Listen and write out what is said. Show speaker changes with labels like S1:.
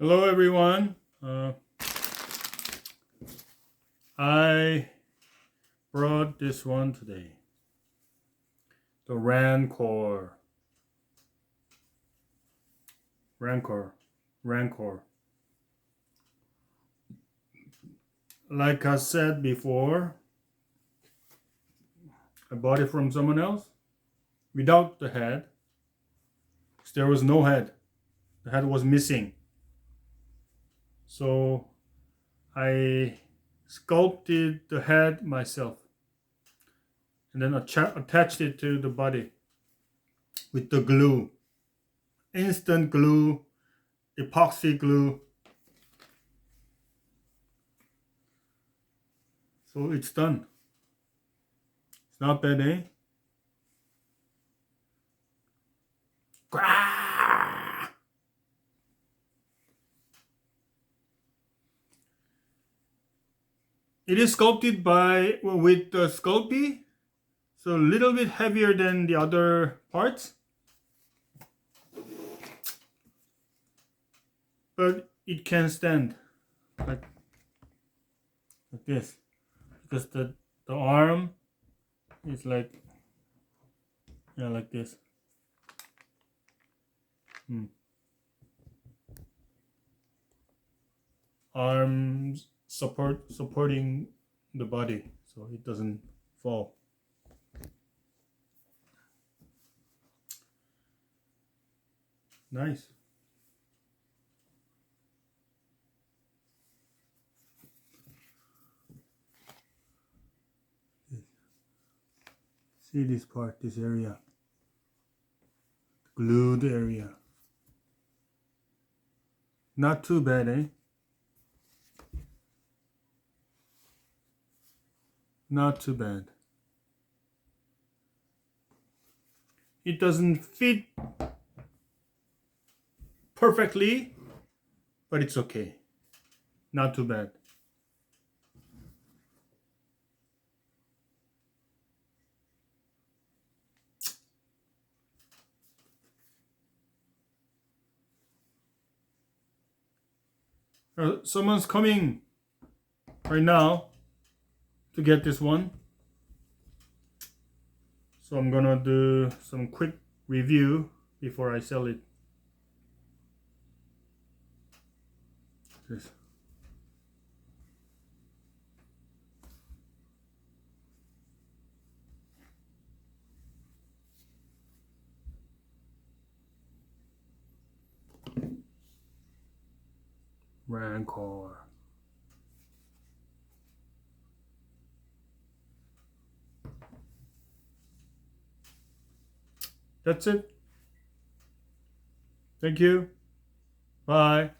S1: Hello everyone. I brought this one today. The Rancor. Like I said before, I bought it from someone else without the head. There was no head. The head was missing. So I sculpted the head myself and then attached it to the body with the glue. Instant glue, epoxy glue. So it's done. It's not bad, eh? It is sculpted with the Sculpey, so a little bit heavier than the other parts, but it can stand like this because the arm is like this. Arms supporting the body so it doesn't fall. Nice. See this part, this area, glued area. Not too bad, eh? Not too bad. It doesn't fit perfectly, but it's okay. Not too bad. Someone's coming right now to get this one. So I'm gonna do some quick review before I sell it. This. Rancor. That's it. Thank you. Bye.